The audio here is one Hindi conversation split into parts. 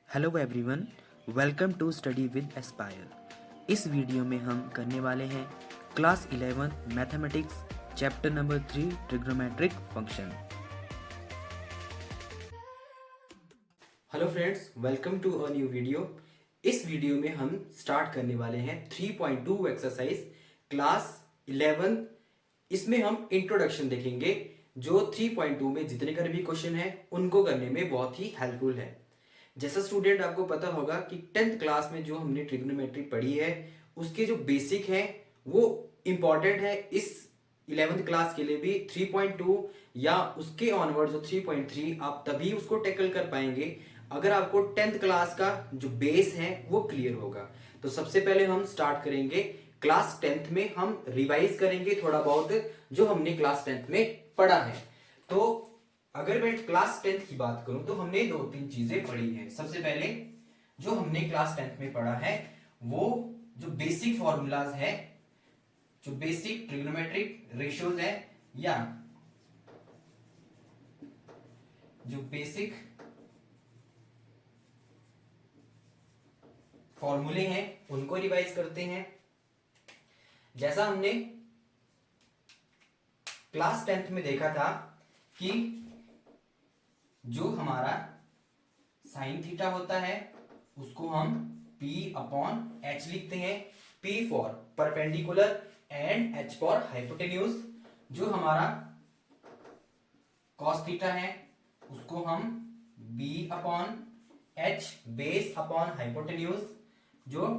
Hello everyone, welcome to study with Aspire. इस वीडियो में हम करने वाले हैं class 11 mathematics chapter number 3 trigonometric function. Hello friends, welcome to a new video. इस वीडियो में हम स्टार्ट करने वाले हैं 3.2 एक्सरसाइज क्लास 11। इसमें हम इंट्रोडक्शन देखेंगे जो 3.2 में जितने कर भी क्वेश्चन हैं उनको करने में बहुत ही हेल्पफुल है। जैसा स्टूडेंट आपको पता होगा कि 10th क्लास में जो हमने ट्रिग्नोमेट्री पढ़ी है उसके जो बेसिक है वो इम्पॉर्टेंट है। इस 11th क्लास के लिए भी 3.2 या उसके ऑनवर्ड जो 3.3 आप तभी उसको टैकल कर पाएंगे अगर आपको 10th क्लास का जो बेस है वो क्लियर होगा। तो सबसे पहले हम स्टार्ट करेंगे क्लास 10th में, हम रिवाइज करेंगे थोड़ा बहुत जो हमने क्लास 10th में पढ़ा है। तो अगर मैं क्लास 10th की बात करूं तो हमने दो तीन चीजें पढ़ी हैं। सबसे पहले जो हमने क्लास 10th में पढ़ा है वो जो बेसिक फॉर्मूलाज है, जो बेसिक ट्रिग्नोमेट्रिक रेशियोज है या जो बेसिक फॉर्मूले हैं उनको रिवाइज करते हैं। जैसा हमने क्लास 10th में देखा था कि जो हमारा साइन थीटा होता है उसको हम P अपॉन H लिखते हैं। P for perpendicular and H for hypotenuse. जो हमारा कॉस थीटा है उसको हम B upon H base upon hypotenuse. जो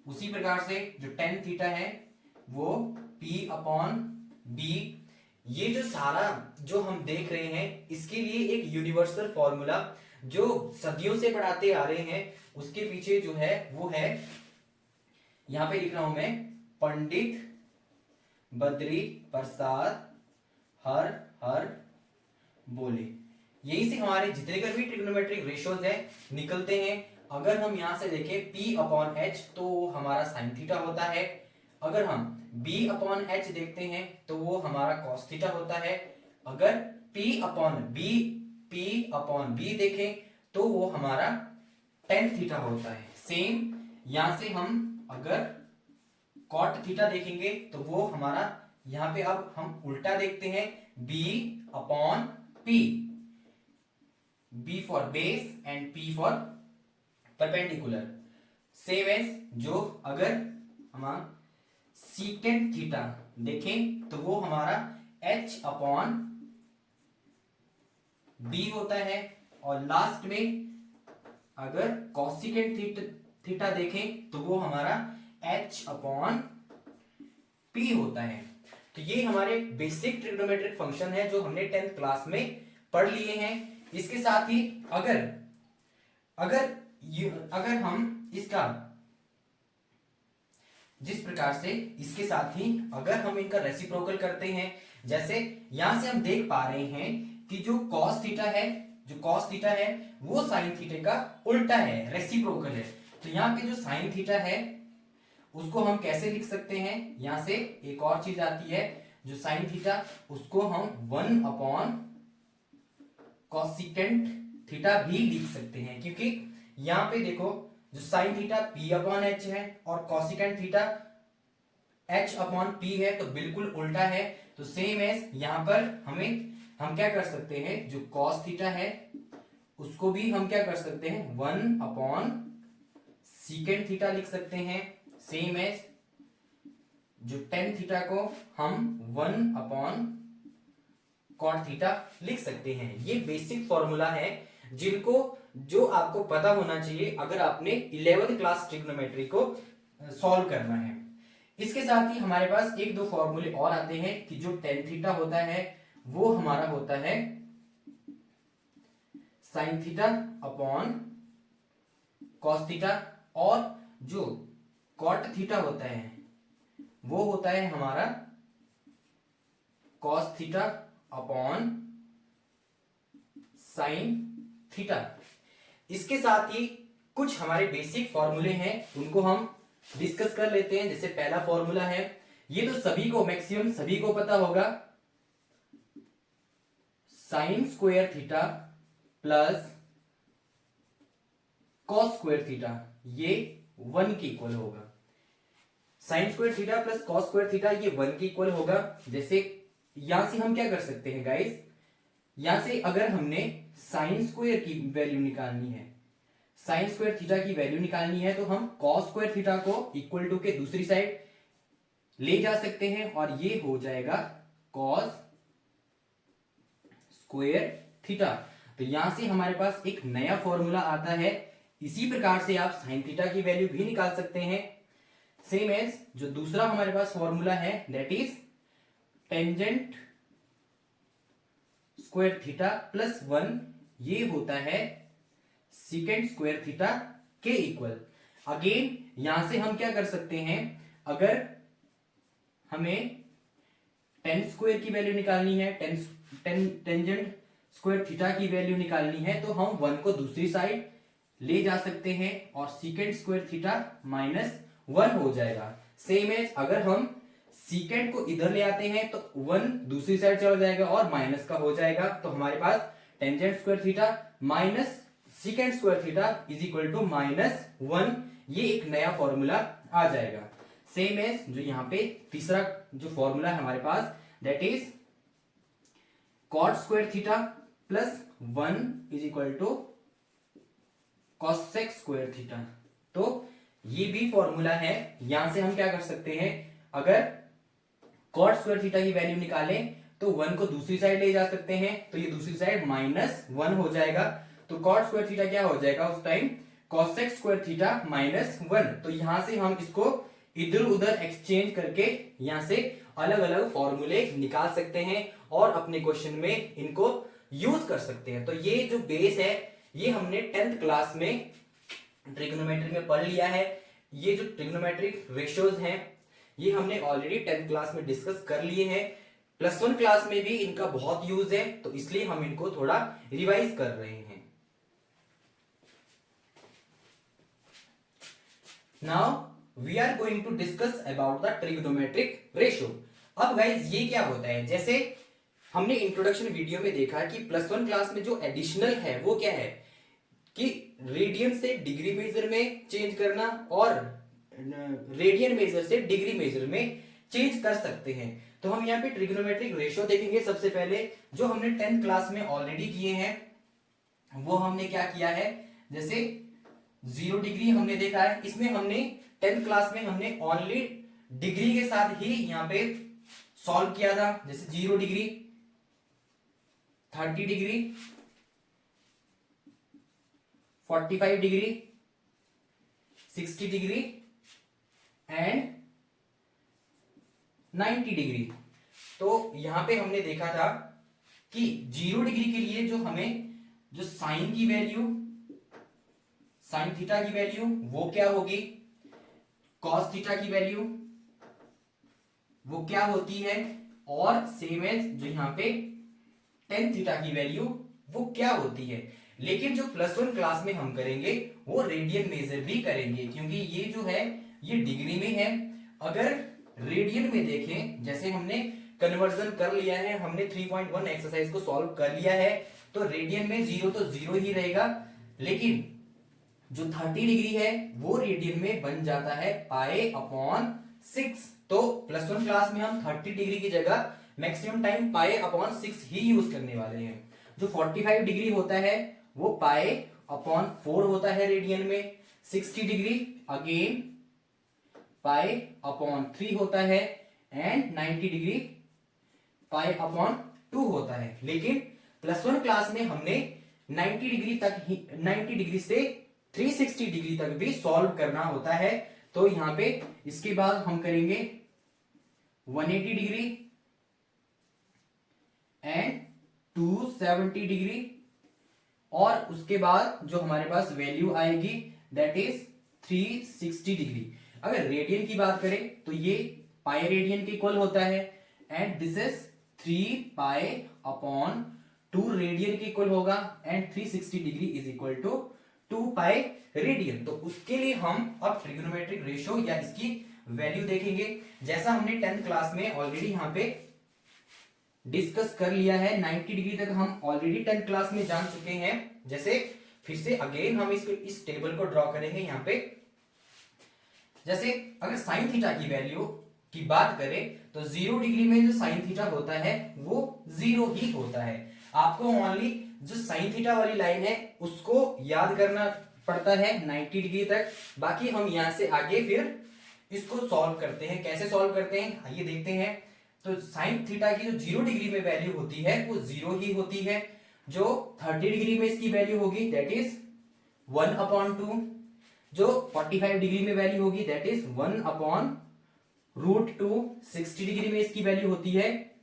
उसी प्रकार से जो टेन थीटा है वो P अपॉन B। ये जो सारा जो हम देख रहे हैं इसके लिए एक यूनिवर्सल फॉर्मूला जो सदियों से पढ़ाते आ रहे हैं उसके पीछे जो है वो है, यहां पे लिख रहा हूं मैं, पंडित बद्री प्रसाद हर हर बोले। यही से हमारे जितने कर भी ट्रिग्नोमेट्रिक रेशियोज है निकलते हैं। अगर हम यहां से देखें P अपॉन H तो हमारा साइन थीटा होता है। अगर हम B अपॉन H देखते हैं तो वो हमारा कॉस थीटा होता है। अगर P अपॉन B देखें तो वो हमारा टेन थीटा होता है। सेम यहां से हम अगर कॉट थीटा देखेंगे तो वो हमारा, यहां पे अब हम उल्टा देखते हैं, B upon P, B for base and P for perpendicular. Same as जो अगर हम सीकेंट थीटा देखें तो वो हमारा H अपॉन B होता है। और लास्ट में अगर कॉसिकेंट थीटा देखें तो वो हमारा H अपॉन P होता है। तो ये हमारे बेसिक ट्रिग्नोमेट्रिक फंक्शन है जो हमने 10th क्लास में पढ़ लिए हैं। इसके साथ ही अगर अगर अगर हम इसका जिस प्रकार से इसके साथ ही अगर हम इनका रेसिप्रोकल करते हैं, जैसे यहां से हम देख पा रहे हैं कि जो कॉस थीटा है वो साइन थीटा का उल्टा है, रेसिप्रोकल है। तो यहाँ पे जो साइन थीटा है उसको हम कैसे लिख सकते हैं, यहां से एक और चीज आती है, जो साइन थीटा उसको हम 1 अपॉन कॉसिकेंट थीटा भी लिख सकते हैं। क्योंकि यहां पे देखो जो sine theta P upon H है और cosecant theta H upon P है तो बिल्कुल उल्टा है। तो सेम एज यहां पर हम क्या कर सकते हैं, जो कॉस थीटा है उसको भी हम क्या कर सकते हैं 1 अपॉन सीकेंट थीटा लिख सकते हैं। सेम एज जो टेन थीटा को हम 1 अपॉन कॉट थीटा लिख सकते हैं। ये बेसिक फॉर्मूला है जिनको जो आपको पता होना चाहिए अगर आपने 11th क्लास ट्रिग्नोमेट्री को सॉल्व करना है। इसके साथ ही हमारे पास एक दो फॉर्मूले और आते हैं कि जो टेन थीटा होता है वो हमारा होता है sine theta upon cos theta, और जो कॉट थीटा होता है वो होता है हमारा cos theta upon sine theta. इसके साथ ही कुछ हमारे बेसिक फॉर्मूले हैं उनको हम डिस्कस कर लेते हैं। जैसे पहला फॉर्मूला है, ये तो सभी को, मैक्सिमम सभी को पता होगा, sine square theta plus cos square theta ये 1 के इक्वल होगा। Sine square theta plus cos square theta ये 1 के इक्वल होगा। जैसे यहां से हम क्या कर सकते हैं गाइस, यहां से अगर हमने साइन स्क्वायर की वैल्यू निकालनी है, साइन स्क्वायर थीटा की वैल्यू निकालनी है, तो हम कॉस स्क्वायर थीटा को इक्वल टू के दूसरी साइड ले जा सकते हैं और ये हो जाएगा कॉस स्क्वायर थीटा। तो यहां से हमारे पास एक नया फॉर्मूला आता है। इसी प्रकार से आप साइन थीटा की वैल्यू भी निकाल सकते हैं, सेम एज जो दूसरा हमारे पास फॉर्मूला है that is tangent square theta plus 1, ये होता है सीकेंट स्क्वायर थीटा के इक्वल। अगेन यहां से हम क्या कर सकते हैं, अगर हमें टेन स्क्वायर की वैल्यू निकालनी है, टेंजेंट स्क्वायर थीटा की वैल्यू निकालनी है, तो हम 1 को दूसरी साइड ले जा सकते हैं और सीकेंट स्क्वायर थीटा माइनस 1 हो जाएगा। सेम एज अगर हम सीकेंट को इधर ले आते हैं तो 1 दूसरी साइड चला जाएगा और माइनस का हो जाएगा। तो हमारे पास tangent square theta minus secant square theta is equal to -1, ये एक नया फॉर्मूला आ जाएगा। सेम एज जो यहाँ पे तीसरा जो फॉर्मूला है हमारे पास that is cot square theta plus 1 is equal to cosec square theta. तो ये भी फॉर्मूला है। यहां से हम क्या कर सकते हैं, अगर कॉट स्क्वायर थीटा की वैल्यू निकालें तो 1 को दूसरी साइड ले जा सकते हैं, तो ये दूसरी साइड -1 हो जाएगा। तो कॉट स्क्वायर थीटा क्या हो जाएगा उस टाइम, कॉसेक स्क्वायर थीटा -1। तो यहां से हम इसको इधर उधर एक्सचेंज करके यहां से अलग अलग फॉर्मूले निकाल सकते हैं और अपने क्वेश्चन में इनको यूज कर सकते हैं। तो ये जो बेस है ये हमने 10th क्लास में ट्रिग्नोमेट्री में पढ़ लिया है। ये जो ट्रिग्नोमेट्रिक रेशियोज हैं ये हमने ऑलरेडी 10th क्लास में डिस्कस कर लिए हैं। +1 क्लास में भी इनका बहुत यूज है, तो इसलिए हम इनको थोड़ा रिवाइज कर रहे हैं। Now we are going to discuss about the trigonometric ratio. अब गाइज ये क्या होता है, जैसे हमने इंट्रोडक्शन वीडियो में देखा कि +1 क्लास में जो एडिशनल है वो क्या है कि रेडियन से डिग्री मेजर में चेंज करना और रेडियन मेजर से डिग्री मेजर में चेंज कर सकते हैं। तो हम यहाँ पे ट्रिग्नोमेट्रिक रेशियो देखेंगे। सबसे पहले जो हमने 10th क्लास में ऑलरेडी किए हैं वो हमने क्या किया है, जैसे 0 डिग्री हमने देखा है, इसमें हमने 10th क्लास में हमने ओनली डिग्री के साथ ही यहाँ पे सॉल्व किया था। जैसे 0 degree, 30 degree, 45 degree, 60 degree and 90 degree. तो यहां पे हमने देखा था कि 0 डिग्री के लिए जो हमें जो साइन की वैल्यू, साइन थीटा की वैल्यू वो क्या होगी, कॉस थीटा की वैल्यू वो क्या होती है, और सेम एज जो यहां पे टेन थीटा की वैल्यू वो क्या होती है। लेकिन जो +1 क्लास में हम करेंगे वो रेडियन मेजर भी करेंगे, क्योंकि ये जो है ये डिग्री में है। अगर रेडियन में देखें, जैसे हमने कन्वर्जन कर लिया है, हमने 3.1 एक्सरसाइज को सॉल्व कर लिया है, तो रेडियन में 0 तो 0 ही रहेगा, लेकिन जो 30 डिग्री है वो रेडियन में बन जाता है π/6। तो +1 क्लास में हम 30 डिग्री की जगह मैक्सिमम टाइम π/6 ही यूज करने वाले हैं। जो 45 डिग्री होता है वो π/4 होता है रेडियन में। 60 डिग्री अगेन π/3 होता है एंड 90 डिग्री π/2 होता है। लेकिन +1 क्लास में हमने 90 डिग्री तक ही, 90 डिग्री से 360 डिग्री तक भी सॉल्व करना होता है। तो यहां पे इसके बाद हम करेंगे 180 डिग्री एंड 270 डिग्री, और उसके बाद जो हमारे पास वैल्यू आएगी दैट इज 360 डिग्री। अगर रेडियन की बात करें तो ये पाई रेडियन के इक्वल होता है एंड दिस इज 3π/2 रेडियन के इक्वल होगा and 360 degree is equal to 2π radian. तो उसके लिए हम अब ट्रिग्नोमेट्रिक रेशियो या इसकी वैल्यू देखेंगे। जैसा हमने 10th क्लास में ऑलरेडी यहां पे डिस्कस कर लिया है, 90 डिग्री तक हम ऑलरेडी 10th क्लास में जान चुके हैं। जैसे फिर से अगेन हम इसको इस टेबल को ड्रॉ करेंगे यहाँ पे। जैसे अगर साइन थीटा की वैल्यू की बात करें तो 0 डिग्री में जो साइन थीटा होता है वो 0 ही होता है। आपको ओनली जो साइन थीटा वाली लाइन है उसको याद करना पड़ता है 90 डिग्री तक। बाकी हम यहां से आगे फिर इसको सॉल्व करते हैं। कैसे सॉल्व करते हैं आइए देखते हैं। तो साइन थीटा की जो 0 डिग्री में वैल्यू होती है वो 0 ही होती है। जो 30 डिग्री में इसकी वैल्यू होगी दैट इज 1/2। जो 45 डिग्री में वैल्यू होगी दैट इज 1/√2। 60 डिग्री में इसकी वैल्यू होती है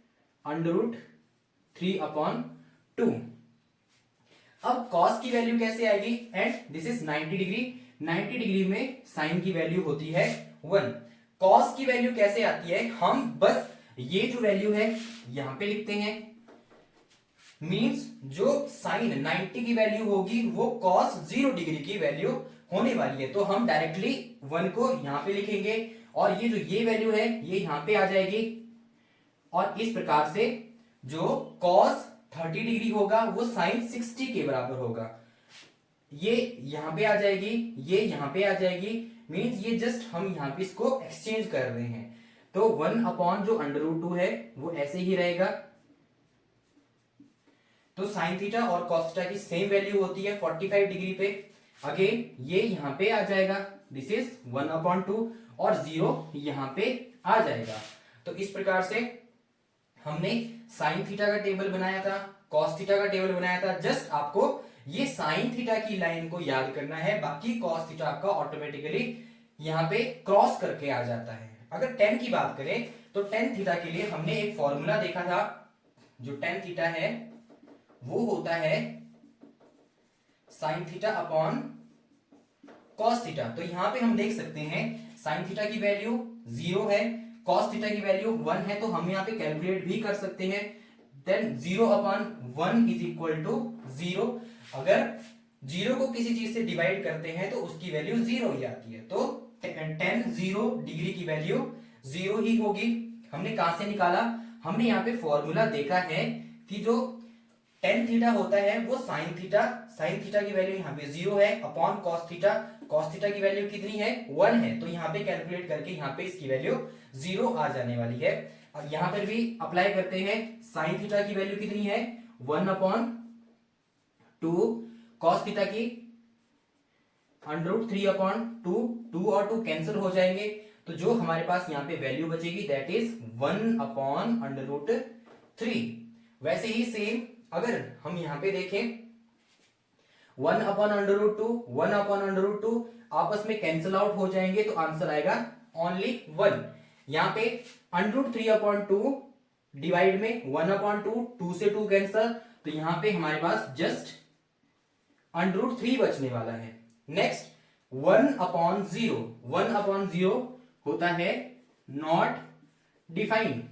√3/2। अब cos की वैल्यू कैसे आएगी? And this is 90 degree. 90 degree में साइन की वैल्यू होती है 1। cos की वैल्यू कैसे आती है? हम बस ये जो वैल्यू है यहां पे लिखते हैं। मींस जो साइन 90 की वैल्यू होगी वो cos 0 डिग्री की वैल्यू होने वाली है। तो हम डायरेक्टली 1 को यहां पे लिखेंगे और ये जो ये वैल्यू है ये यहां पे आ जाएगी। और इस प्रकार से जो cos 30 डिग्री होगा वो साइन 60 के बराबर होगा। ये यहां पे आ जाएगी, ये यहां पे आ जाएगी। मींस ये जस्ट हम यहां पे इसको एक्सचेंज कर रहे हैं। तो 1/√2 है वो ऐसे ही रहेगा। तो साइन थीटा और cos थीटा की सेम वैल्यू होती है 45 डिग्री पे। अगेन ये यहां पे आ जाएगा, दिस इज 1/2 और 0 यहां पे आ जाएगा। तो इस प्रकार से हमने साइन थीटा का टेबल बनाया था, cos थीटा का टेबल बनाया था। जस्ट आपको ये साइन थीटा की लाइन को याद करना है, बाकी cos थीटा आपका ऑटोमेटिकली यहां पे क्रॉस करके आ जाता है। अगर tan की बात करें तो tan थीटा के लिए हमने एक फॉर्मूला देखा था। जो tan थीटा है वो होता है sine theta upon cos theta. तो यहां पे हम देख सकते हैं साइन थीटा की वैल्यू 0 है, cos थीटा की वैल्यू 1 है। तो हम यहां पे कैलकुलेट भी कर सकते हैं। Then 0/1 is equal to 0। अगर 0 को किसी चीज से डिवाइड करते हैं तो उसकी वैल्यू 0 ही आती है। तो tan 0 डिग्री की वैल्यू 0 ही होगी। हमने कहां से निकाला? हमने यहाँ पे फॉर्मूला देखा है कि जो tan थीटा होता है वो साइन थीटा की वैल्यू यहाँ पे 0 है अपॉन cos थीटा की वैल्यू कितनी है? 1 है। तो यहाँ पे कैलकुलेट करके यहाँ पे इसकी वैल्यू 0 आ जाने वाली है। और यहाँ पर भी अप्लाई करते हैं। साइन थीटा की वैल्यू कितनी है? 1/2। cos थीटा की √3/2। 2 और 2 कैंसिल हो जाएंगे। तो जो हमारे पास यहाँ पे वैल्यू बचेगी दैट इज 1/√3। वैसे ही सेम अगर हम यहाँ पे देखें 1/√2 1/√2 आपस में कैंसिल आउट हो जाएंगे तो आंसर आएगा ओनली 1। यहाँ पे √3/2 डिवाइड में 1/2, 2 से 2 कैंसिल। तो यहाँ पे हमारे पास जस्ट √3 बचने वाला है। नेक्स्ट 1/0। 1/0 होता है नॉट डिफाइंड।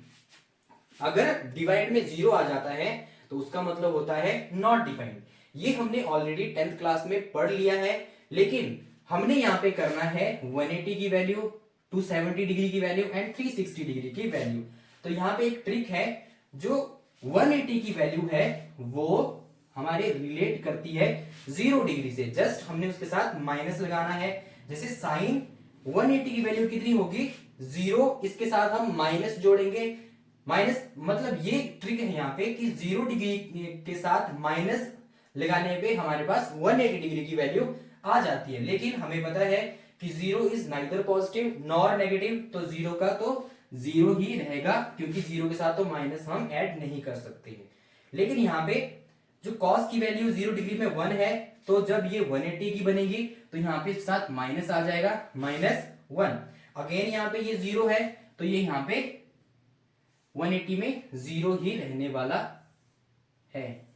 अगर डिवाइड में 0 आ जाता है तो उसका मतलब होता है नॉट डिफाइंड। ये हमने ऑलरेडी 10th क्लास में पढ़ लिया है, लेकिन हमने यहां पे करना है 180 की वैल्यू, 270 डिग्री की वैल्यू एंड 360 डिग्री की वैल्यू। तो यहां पे एक ट्रिक है, जो 180 की वैल्यू है वो हमारे रिलेट करती है 0 डिग्री से। जस्ट हमने उसके साथ माइनस लगाना है। जैसे साइन 180 की वैल्यू कितनी होगी? 0। इसके साथ हम माइनस जोड़ेंगे। माइनस मतलब ये ट्रिक है यहाँ पे कि 0 डिग्री के साथ माइनस लगाने पे हमारे पास 180 डिग्री की वैल्यू आ जाती है। लेकिन हमें पता है कि 0 is neither positive nor negative. तो 0 का तो 0 ही रहेगा, क्योंकि 0 के साथ तो माइनस हम ऐड नहीं कर सकते हैं। लेकिन यहाँ पे जो cos की वैल्यू 0 डिग्री में 1 है, तो जब ये 180 की बनेगी तो यहाँ पे साथ माइनस आ जाएगा, -1। अगेन यहाँ पे ये 0 है तो ये यहाँ पे 180 में 0 ही रहने वाला है।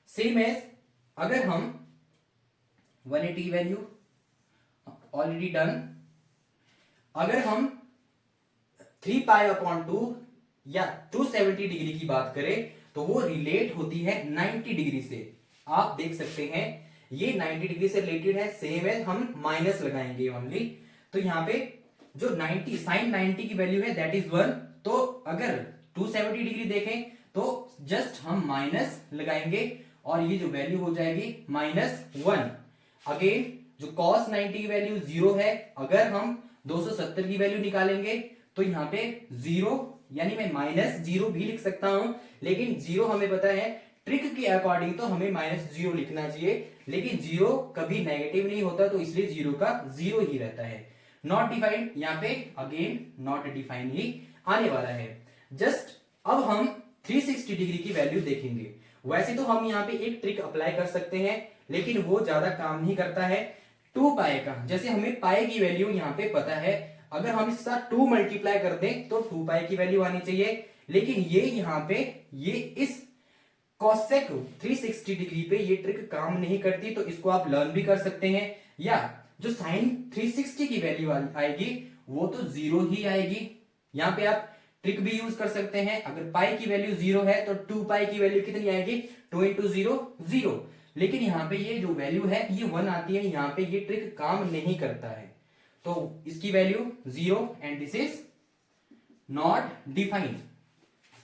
सेम एज अगर हम 180 की वैल्यू ऑलरेडी डन, अगर हम 3π/2 या 270 डिग्री की बात करें तो वो रिलेट होती है 90 डिग्री से। आप देख सकते हैं ये 90 डिग्री से रिलेटेड है। सेम है, हम माइनस लगाएंगे ओनली। तो यहाँ पे जो 90 साइन 90 की वैल्यू है दैट इज 1। तो अगर 270 डिग्री देखें तो जस्ट हम माइनस लगाएंगे और ये जो वैल्यू हो जाएगी -1। अगेन जो cos 90 की वैल्यू 0 है, अगर हम 270 की वैल्यू निकालेंगे तो यहाँ पे 0 यानी मैं -0 भी लिख सकता हूं, लेकिन 0 हमें पता है ट्रिक के अकॉर्डिंग तो हमें -0 लिखना चाहिए, लेकिन 0 कभी नेगेटिव नहीं होता, तो इसलिए 0 का 0 ही रहता है। नॉट डिफाइंड, यहाँ पे अगेन नॉट डिफाइंड ही आने वाला है। जस्ट अब हम 360 डिग्री की वैल्यू देखेंगे। वैसे तो हम यहाँ पे एक ट्रिक अप्लाई कर सकते हैं, लेकिन वो ज्यादा काम नहीं करता है। 2 पाई का, जैसे हमें पाई की वैल्यू यहाँ पे पता है, अगर हम इसके साथ 2 मल्टीप्लाई कर दें तो 2 पाई की वैल्यू आनी चाहिए, लेकिन ये यहाँ पे ये इस कॉसेक 360 डिग्री पे ये ट्रिक काम नहीं करती, तो इसको आप लर्न भी कर सकते हैं। या जो साइन 360 की वैल्यू आएगी वो तो 0 ही आएगी। यहाँ पे आप ट्रिक भी यूज कर सकते हैं, अगर पाई की वैल्यू 0 है तो 2 पाई की वैल्यू कितनी आएगी, 2 इंटू 0 0। लेकिन यहाँ पे ये जो वैल्यू है ये 1 आती है, यहाँ पे ये ट्रिक काम नहीं करता है, तो इसकी value 0 and this is not defined.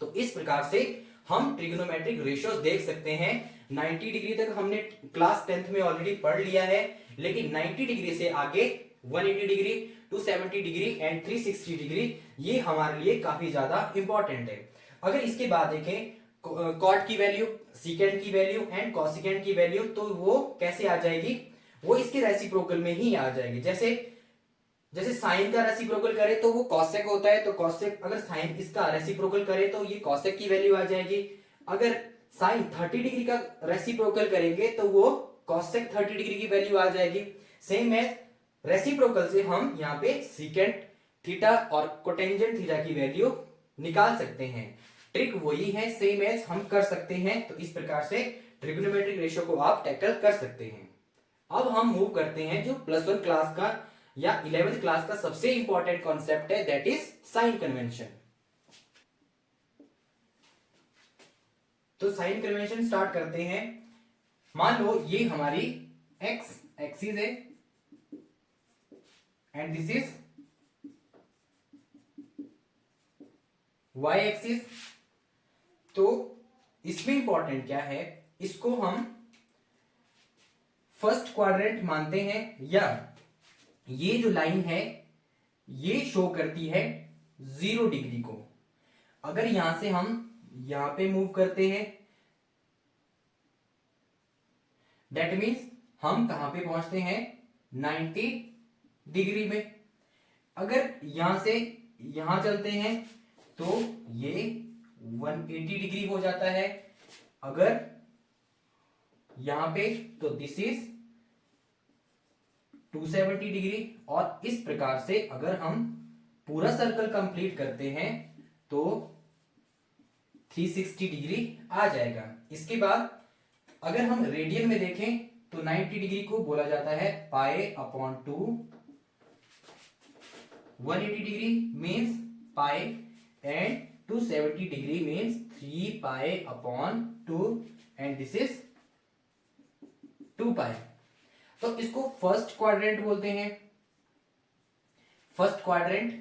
तो इस प्रकार से हम ट्रिग्नोमेट्रिक रेशियोज देख सकते हैं। 90 डिग्री तक हमने क्लास 10th में ऑलरेडी पढ़ लिया है, लेकिन 90 डिग्री से आगे 180 डिग्री, 270 डिग्री एंड 360 डिग्री ये हमारे लिए काफी ज्यादा इंपॉर्टेंट है। अगर इसके बाद देखें कॉट की वैल्यू, सीकेंड की वैल्यू एंड कॉसिकेंड की वैल्यू, तो वो कैसे आ जाएगी, वो इसके रेसिप्रोकल में ही आ जाएगी। जैसे साइन का रेसिप्रोकल करे तो वो कॉसेक होता है, तो कॉसेक अगर साइन इसका रेसिप्रोकल करे तो ये कॉसेक की वैल्यू आ जाएगी। अगर साइन 30 डिग्री का रेसिप्रोकल करेंगे तो वो कॉसेक 30 डिग्री की वैल्यू आ जाएगी। सेम है, रेसिप्रोकल से हम यहाँ पे सीकेंट थीटा और कोटेंजेंट थीटा की वैल्यू निकाल सकते हैं। ट्रिक वही है, सेम एज हम कर सकते हैं। तो इस प्रकार से ट्रिग्नोमेट्रिक रेशियो को आप टैकल कर सकते हैं। अब हम मूव करते हैं जो +1 क्लास का या 11th क्लास का सबसे इंपॉर्टेंट कॉन्सेप्ट है, दैट इज साइन कन्वेंशन। तो साइन कन्वेंशन स्टार्ट करते हैं। मान लो ये हमारी एक्स एक्सिस है and this is Y axis. तो इसमें इंपॉर्टेंट क्या है, इसको हम फर्स्ट क्वाड्रेंट मानते हैं, या ये जो लाइन है ये शो करती है 0 डिग्री को। अगर यहां से हम यहां पे मूव करते हैं, दैट मीन्स हम कहां पे पहुंचते हैं, 90 डिग्री में। अगर यहां से यहां चलते हैं तो ये 180 डिग्री हो जाता है। अगर यहां पे तो दिस इज 270 डिग्री। और इस प्रकार से अगर हम पूरा सर्कल कंप्लीट करते हैं तो 360 डिग्री आ जाएगा। इसके बाद अगर हम रेडियन में देखें तो 90 डिग्री को बोला जाता है π/2। 180 degree means pi and 270 degree means 3π/2 and this is 2π। तो इसको फर्स्ट क्वाड्रेंट बोलते हैं। फर्स्ट क्वाड्रेंट,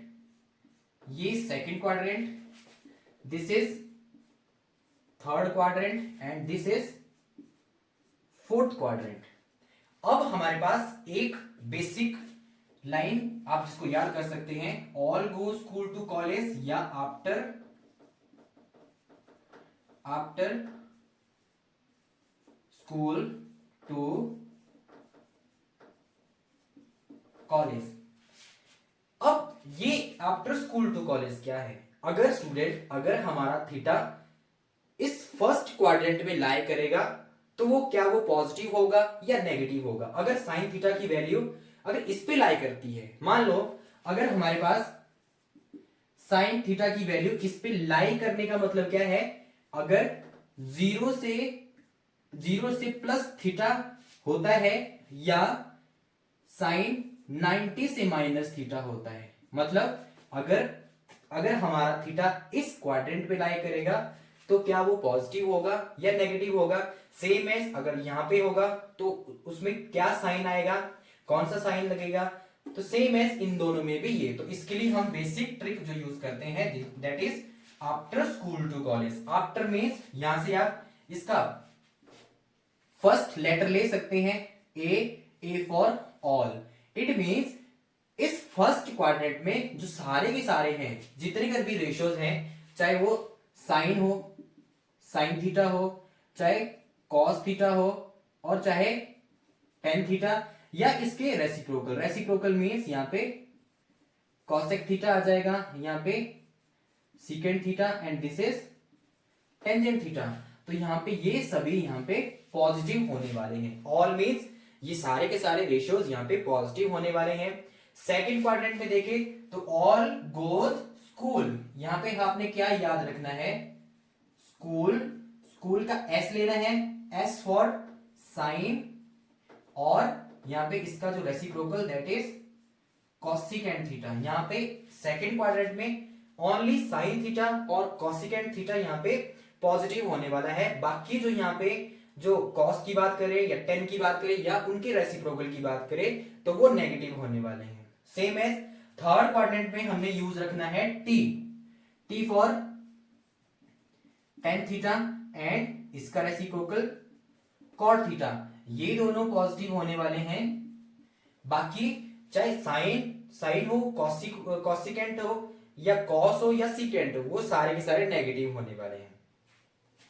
ये second quadrant, this is third quadrant and this is fourth quadrant. अब हमारे पास एक बेसिक लाइन आप जिसको याद कर सकते हैं, all go school to college या आफ्टर स्कूल टू कॉलेज। अब ये आफ्टर स्कूल टू कॉलेज क्या है, अगर हमारा थीटा इस फर्स्ट क्वाड्रेंट में लाई करेगा तो वो पॉजिटिव होगा या नेगेटिव होगा। अगर साइन थीटा की वैल्यू अगर इस पे लाई करती है, मान लो अगर हमारे पास साइन थीटा की वैल्यू इस पे लाई करने का मतलब क्या है, अगर 0 से प्लस थीटा होता है या साइन 90 से माइनस थीटा होता है, मतलब अगर हमारा थीटा इस क्वाड्रेंट पे लाई करेगा तो क्या वो पॉजिटिव होगा या नेगेटिव होगा। सेम एज अगर यहां पे होगा तो उसमें क्या साइन आएगा, कौन सा साइन लगेगा, तो सेम एज इन दोनों में भी ये। तो इसके लिए हम बेसिक ट्रिक जो यूज करते हैं that is after school to college. After means यहां से आप इसका फर्स्ट लेटर ले सकते हैं A for all. It means इस फर्स्ट क्वाड्रेंट में जो सारे के सारे हैं, जितने कर भी रेशियोज हैं, चाहे वो साइन हो, साइन थीटा हो, चाहे कॉस थीटा हो, और चाहे टेन थीटा, या इसके रेसिप्रोकल। रेसिप्रोकल मींस यहाँ पे कॉसेक थीटा आ जाएगा, यहाँ पे secant theta, and this is tangent theta. तो यहाँ पे ये सभी यहाँ पे पॉजिटिव होने वाले हैं। ऑल मींस ये सारे के सारे रेशियोज यहाँ पे पॉजिटिव होने वाले हैं। सेकंड क्वाड्रेंट में देखें तो ऑल गोज स्कूल। यहाँ पे आपने क्या याद रखना है, स्कूल, स्कूल का एस लेना है, एस फॉर साइन, और यहाँ पे इसका जो reciprocal that is cosecant theta. यहाँ पे सेकंड क्वाड्रेंट में ओनली साइन थीटा और कॉसिकेंट थीटा यहाँ पे पॉजिटिव होने वाला है। बाकी जो यहाँ पे जो कॉस की बात करें या टेन की बात करें या उनके रेसिप्रोकल की बात करें तो वो नेगेटिव होने वाले हैं। सेम एज थर्ड क्वाड्रेंट में हमने यूज रखना है T, T for tan theta and इसका रेसिप्रोकल कॉट थीटा। ये दोनों पॉजिटिव होने वाले हैं। बाकी चाहे साइन हो, कॉसिकेंट हो, या कॉस हो या सीकेंट हो, वो सारे के सारे नेगेटिव होने वाले हैं।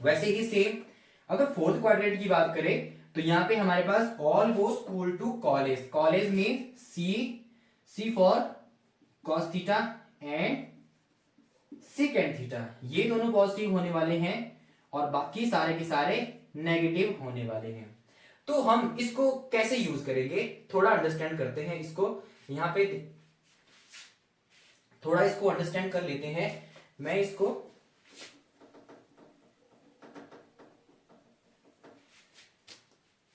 वैसे ही सेम अगर फोर्थ क्वाड्रेंट की बात करें तो यहाँ पे हमारे पास all go school to college. College mean C for cos theta and secant theta. ये दोनों पॉजिटिव होने वाले हैं और बाकी सारे के सारे नेगेटिव होने वाले हैं। तो हम इसको कैसे यूज करेंगे, थोड़ा अंडरस्टैंड करते हैं इसको। यहां पे थोड़ा इसको अंडरस्टैंड कर लेते हैं। मैं इसको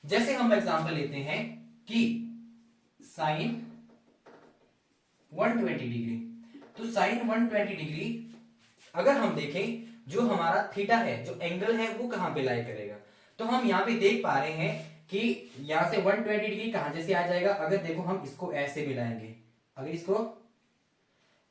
जैसे हम एग्जांपल लेते हैं कि साइन 120 डिग्री, तो साइन 120 डिग्री अगर हम देखें जो हमारा थीटा है, जो एंगल है, वो कहां पे लाई करेगा। तो हम यहां पे देख पा रहे हैं कि यहां से 120 डिग्री कहां जैसे आ जाएगा। अगर देखो हम इसको ऐसे मिलाएंगे, अगर इसको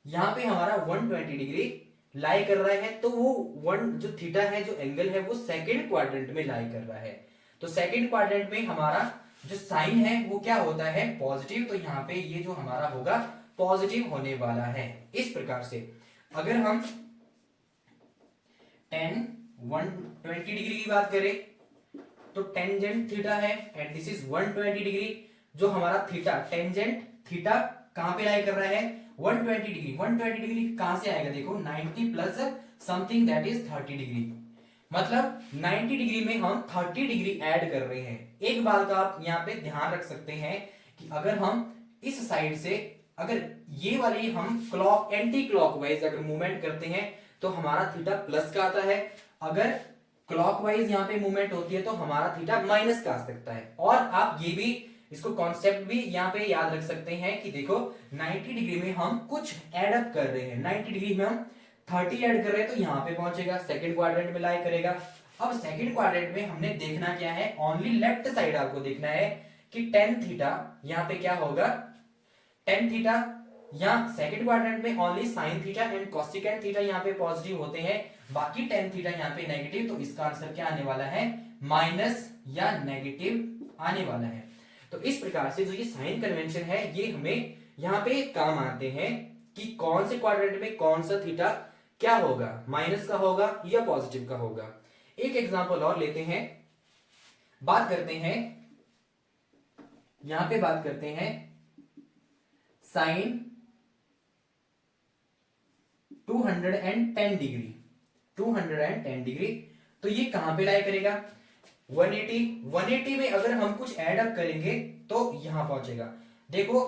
यहां पे हमारा 120 डिग्री लाई कर रहा है तो वो जो थीटा है, जो एंगल है, वो सेकंड क्वाड्रेंट में लाई कर रहा है। तो सेकंड क्वाड्रेंट में हमारा जो साइन है वो क्या होता है, पॉजिटिव। तो यहाँ पे ये जो हमारा होगा पॉजिटिव होने वाला है। इस प्रकार से अगर हम 120 डिग्री की बात करें तो टेंजेंट थीटा है एंड दिस इज 120 डिग्री। जो हमारा थीटा, टेंजेंट थीटा कहां पे लाई कर रहा है, 120 डिग्री। 120 डिग्री कहां से आएगा, देखो 90 plus something that is 30 degree. मतलब 90 डिग्री में हम 30 डिग्री ऐड कर रहे हैं। एक बात का आप यहाँ पे ध्यान रख सकते हैं कि अगर हम इस साइड से अगर ये वाली हम क्लॉक एंटी क्लॉकवाइज अगर मूवमेंट करते हैं तो हमारा थीटा प्लस का आता है। अगर क्लॉकवाइज यहाँ पे मूवमेंट होती है तो हमारा थीटा माइनस का आ सकता है। और आप ये भी इसको कॉन्सेप्ट भी यहाँ पे याद रख सकते हैं कि देखो 90 डिग्री में हम कुछ एड अप कर रहे हैं। 90 डिग्री में हम 30 ऐड कर रहे हैं तो यहाँ पे पहुंचेगा, सेकंड क्वाड्रेंट में लाई करेगा। अब सेकंड क्वाड्रेंट में हमने देखना क्या है, ओनली लेफ्ट साइड आपको देखना है कि टेन थीटा यहाँ पे क्या होगा, टेन थीटा। यहाँ सेकंड क्वाड्रेंट में only sine theta and cosecant theta यहाँ पे पॉजिटिव होते हैं, बाकी टेन थीटा यहाँ पे नेगेटिव। तो इसका आंसर क्या आने वाला है, माइनस या नेगेटिव आने वाला है। तो इस प्रकार से जो ये साइन कन्वेंशन है ये हमें यहाँ पे काम आते हैं कि कौन से क्वाड्रेंट में कौन सा थीटा क्या होगा, माइनस का होगा या पॉजिटिव का होगा। एक एग्जांपल और लेते हैं, बात करते हैं, यहां पे बात करते हैं साइन 210 डिग्री। 210 डिग्री तो ये कहां पे लाई करेगा, 180 में अगर हम कुछ एड अप करेंगे तो यहां पहुंचेगा। देखो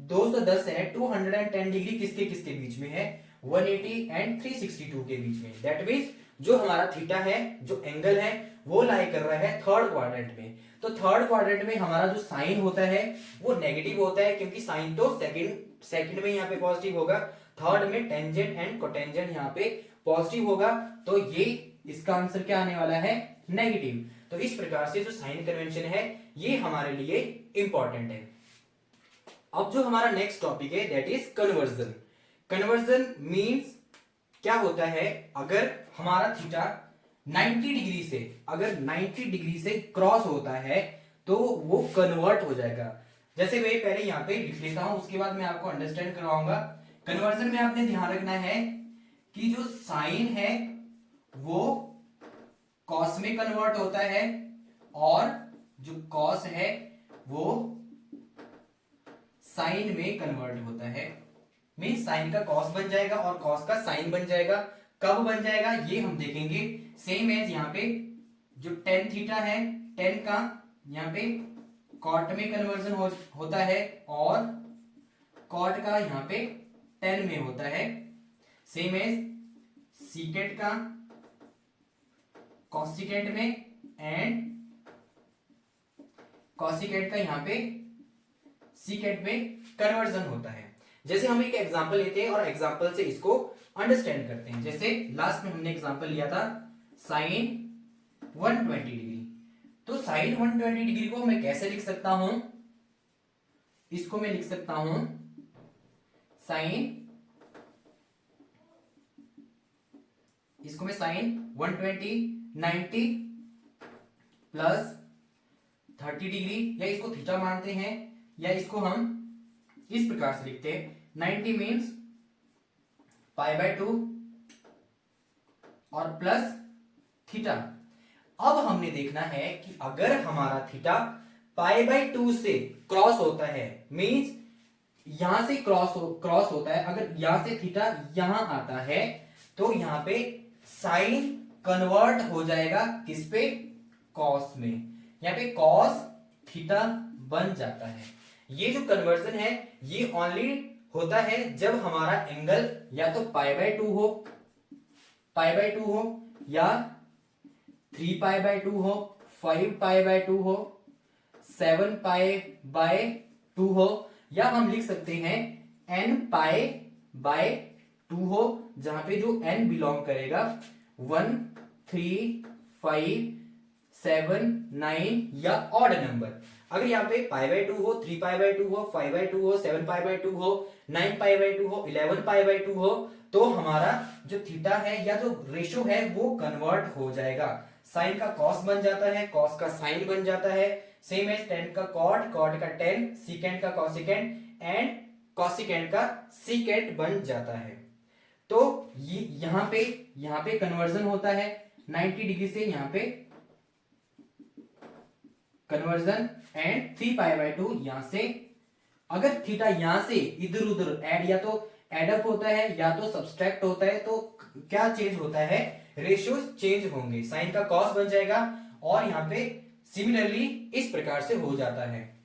210 है, 210 डिग्री किसके किसके बीच में है, 180 एंड 362 के बीच में। दैट मींस जो हमारा थीटा है, जो एंगल है, वो लाई कर रहा है थर्ड क्वाड्रेंट में। तो थर्ड क्वाड्रेंट में हमारा जो साइन होता है वो नेगेटिव होता है, क्योंकि साइन तो सेकंड में यहाँ पे पॉजिटिव होगा, थर्ड में टेंजेंट एंड कोटेंजेंट यहाँ पे पॉजिटिव होगा। तो ये इसका आंसर क्या आने वाला है, नेगेटिव। तो इस प्रकार से जो साइन कन्वेंशन है ये हमारे लिए इंपॉर्टेंट है। अब जो हमारा नेक्स्ट टॉपिक है that is conversion. Conversion means क्या होता है, अगर हमारा थीटा 90 डिग्री से, अगर 90 डिग्री से क्रॉस होता है तो वो कन्वर्ट हो जाएगा। जैसे मैं पहले यहाँ पे लिख लेता हूं, उसके बाद मैं आपको अंडरस्टैंड करवाऊंगा। कन्वर्जन में आपने ध्यान रखना है कि जो साइन है वो कॉस में कन्वर्ट होता है और जो कॉस है वो साइन में कन्वर्ट होता है। मीन साइन का कॉस बन जाएगा और कॉस का साइन बन जाएगा। कब बन जाएगा ये हम देखेंगे। सेम एज यहाँ पे जो टेन थीटा है, टेन का यहाँ पे कॉट में कन्वर्जन होता है और कॉट का यहाँ पे टेन में होता है। सेम एज सीकेट का कॉसिकेट में एंड कॉसिकेट का यहाँ पे सीकेट में कन्वर्जन होता है। जैसे हम एक एग्जांपल लेते हैं और एग्जांपल से इसको अंडरस्टैंड करते हैं। जैसे लास्ट में हमने एग्जांपल लिया था साइन 120 डिग्री। तो साइन 120 डिग्री को मैं कैसे लिख सकता हूं? इसको मैं लिख सकता हूं साइन, इसको मैं साइन 120 90 प्लस 30 डिग्री, या इसको थीटा मानते हैं, या इसको हम इस प्रकार से लिखते हैं 90 मीन्स π/2 और प्लस थीटा। अब हमने देखना है कि अगर हमारा थीटा π/2 से क्रॉस होता है, मीन्स यहां से क्रॉस होता है, अगर यहां से थीटा यहां आता है तो यहां पे साइन कन्वर्ट हो जाएगा किस पे? कॉस में। यहां पे कॉस थीटा बन जाता है। ये जो कन्वर्जन है ये ओनली होता है जब हमारा एंगल या तो π/2 हो या 3π/2 हो, 5π/2 हो, 7π/2 हो, या हम लिख सकते हैं nπ/2 हो, जहां पे जो n बिलोंग करेगा 1 3 5 7 9 या ऑड नंबर। अगर यहाँ पे π/2 हो, 3π/2 हो, 5/2 हो, 7π/2 हो, 9π/2 हो, 11π/2 हो, तो हमारा जो थीटा है या जो रेशो है वो कन्वर्ट हो जाएगा। साइन का कॉस बन जाता है, कॉस का साइन बन जाता है। सेम एज टेन का कॉट, कॉट का टेन, सीकेंट का कॉसिकेंट एंड कॉसिकेंट का सीकेंट बन जाता है। तो ये यहाँ पे कन्वर्जन होता है 90 डिग्री से, यहाँ पे कन्वर्जन एंड 3π/2 यहां से। अगर थीटा यहां से इधर उधर ऐड या तो एडअप होता है या तो सब्सट्रैक्ट होता है तो क्या चेंज होता है? रेशियोज चेंज होंगे। साइन का कॉस बन जाएगा और यहां पे सिमिलरली इस प्रकार से हो जाता है।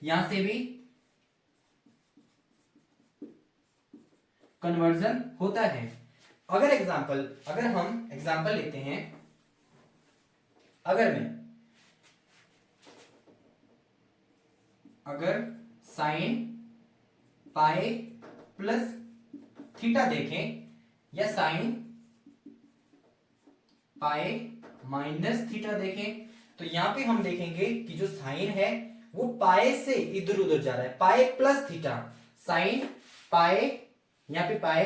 यहां से भी कन्वर्जन होता है। अगर हम एग्जांपल लेते हैं, अगर साइन पाई प्लस थीटा देखें या साइन पाई माइनस थीटा देखें, तो यहां पे हम देखेंगे कि जो साइन है वो पाई से इधर उधर जा रहा है। पाई प्लस थीटा, साइन पाई, यहां पे pi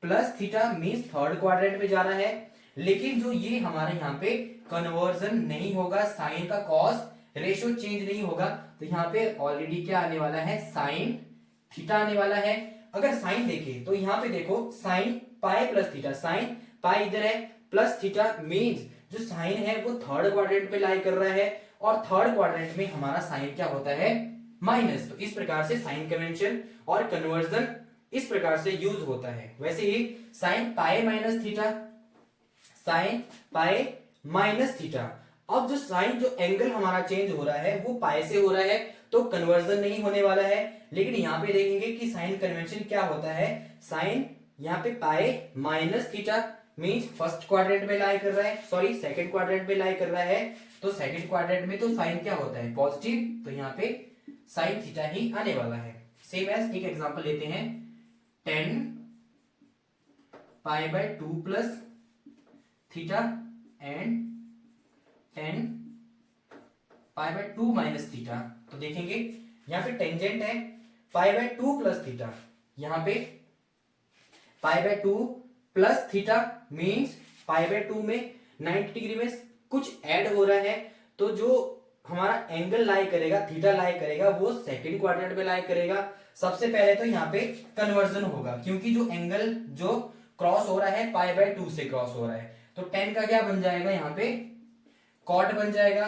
plus theta means third quadrant में जा रहा है। लेकिन जो ये हमारे यहाँ पे कन्वर्जन नहीं होगा, साइन का कॉस रेशियो चेंज नहीं होगा, तो यहाँ पे ऑलरेडी क्या आने वाला है? साइन थीटा आने वाला है। अगर साइन देखें तो यहाँ पे देखो sine pi plus theta, sine पाई इधर है प्लस थीटा मीन्स जो साइन है वो थर्ड क्वाड्रेंट में लाई कर रहा है और थर्ड क्वाड्रेंट में हमारा साइन क्या होता है? माइनस। तो इस प्रकार से साइन कन्वेंशन और कन्वर्जन इस प्रकार से यूज होता है। वैसे ही sine pi minus theta, sine pi minus theta. अब जो साइन, जो एंगल हमारा चेंज हो रहा है वो पाई से हो रहा है तो कन्वर्जन नहीं होने वाला है। लेकिन यहां पे देखेंगे कि साइन कन्वेंशन क्या होता है? साइन यहाँ पे पाई minus theta means first quadrant में लाई कर रहा है, सॉरी सेकंड क्वाड्रेंट में लाई कर रहा है। तो सेकंड क्वाड्रेंट में तो साइन क्या होता है? पॉजिटिव, तो यहाँ पे साइन थीटा ही आने वाला है। सेम एज एक एग्जांपल लेते हैं 10 π/2 plus theta and 10 π/2 minus theta. तो देखेंगे यहाँ पे टेंजेंट है π/2 प्लस थीटा, यहाँ पे π/2 प्लस थीटा मीन्स π/2 में 90 डिग्री में कुछ ऐड हो रहा है, तो जो हमारा एंगल लाई करेगा, थीटा लाई करेगा, वो सेकंड क्वाड्रेंट में लाई करेगा। सबसे पहले तो यहाँ पे कन्वर्जन होगा, क्योंकि जो एंगल जो क्रॉस हो रहा है π/2 से क्रॉस हो रहा है, तो 10 का क्या बन जाएगा, यहाँ पे कॉट बन जाएगा।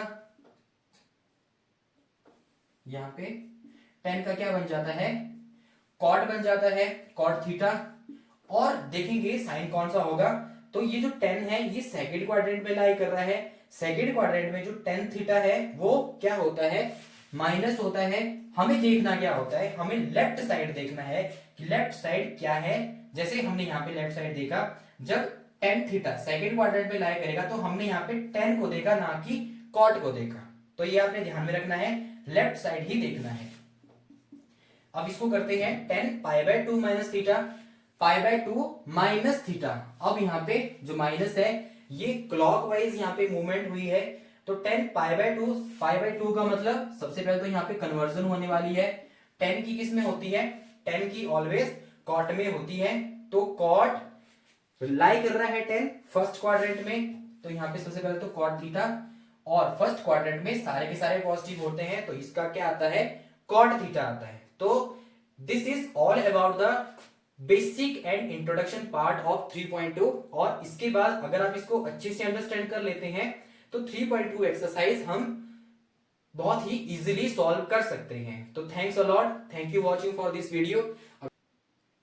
यहाँ पे 10 का क्या बन जाता है, कॉट बन जाता है, कॉट थीटा। और देखेंगे साइन कौन सा होगा, तो ये जो 10 है ये सेकंड क्वाड्रेंट में लाई कर रहा है। सेकंड क्वाड्रेंट में जो 10 थीटा है वो क्या होता है, माइनस होता है। हमें देखना क्या होता है, हमें लेफ्ट साइड देखना है कि लेफ्ट साइड क्या है। जैसे हमने यहाँ पे लेफ्ट साइड देखा, जब 10 थीटा सेकंड क्वाड्रेंट में लाई करेगा तो हमने यहाँ पे 10 को देखा, ना कि कॉट को देखा। तो ये आपने ध्यान में रखना है, लेफ्ट साइड ही देखना है। अब इसको करते हैं 10 π/2 माइनस थीटा, π/2 माइनस थीटा। अब यहाँ पे जो माइनस है ये क्लॉकवाइज यहाँ पे मूवमेंट हुई है, तो 10 π/2 का मतलब सबसे पहले तो यहाँ पे कन्वर्जन होने वाली है। 10 की किस में होती है, 10 की ऑलवेज कॉट में होती है। तो कॉट लाई कर रहा है 10 फर्स्ट क्वाड्रेंट में, तो यहाँ पे सबसे पहले तो कॉट थीटा, और फर्स्ट क्वाड्रेंट में सारे के सारे पॉजिटिव होते हैं, तो इसका क्या आता है, कॉट थीटा आता है। तो this is all about the basic and introduction part of 3.2। और इसके बाद अगर आप इसको अच्छे से अंडरस्टैंड कर लेते हैं तो 3.2 एक्सरसाइज हम बहुत ही इजीली सॉल्व कर सकते हैं। तो thanks a lot, thank you watching for this video.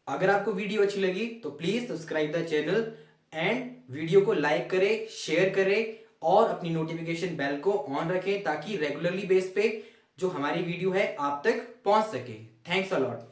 अगर आपको वीडियो अच्छी लगी तो please subscribe the channel and video को लाइक करें, शेयर करें और अपनी नोटिफिकेशन बेल को ऑन रखें, ताकि रेगुलरली बेस पे जो हमारी वीडियो है आप तक पहुंच सके। Thanks a lot.